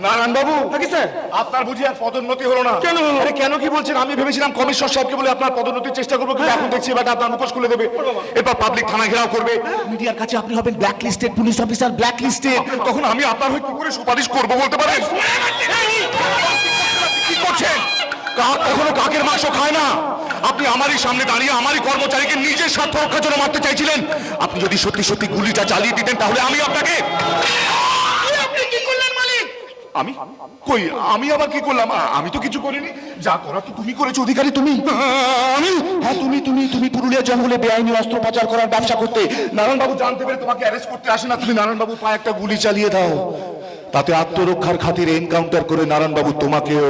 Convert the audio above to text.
নারায়ণ বাবু, নাকি স্যার? আপনার বুঝি আর পদোন্নতি হলো না? কেন? আরে কেন কি বলছেন? আমি ভেবেছিলাম কমিশনার সাহেবকে বলে আপনার পদোন্নতির চেষ্টা করবো, কিন্তু এখন দেখছি এবার আপনার মুখোশ খুলে দেবে। এরপর পাবলিক থানা ঘেরাও করবে, মিডিয়ার কাছে আপনি হবেন black listed police officer, black listed. তখন আমি আপনার হয়ে কি করে সুপারিশ করবো বলতে পারেন? কি করছেন? কাক কখনো কাকের মাংস খায় না। আপনি আমারই সামনে দাঁড়িয়ে আমারই কর্মচারীকে নিজের স্বার্থ রক্ষার জন্য মারতে চাইছিলেন। আপনি যদি সত্যি সত্যি গুলিটা চালিয়ে দিতেন তাহলে আমি আপনাকে। আমি কই? আমি আবার কি করলাম? আমি তো কিছু করিনি। যা করা তো তুমি করেছো, অধিকারী তুমি। আমি? হ্যাঁ তুমি তুমি তুমি পুরুলিয়া জঙ্গলে বেআইনি অস্ত্র পাচার করার ব্যবসা করতে। নারায়ণবাবু জানতে পেরে তোমাকে অ্যারেস্ট করতে আসে না। তুমি নারায়ণবাবু পায়ে একটা গুলি চালিয়ে দাও, তাতে আত্মরক্ষার খাতিরে এনকাউন্টার করে নারায়ণবাবু তোমাকেও।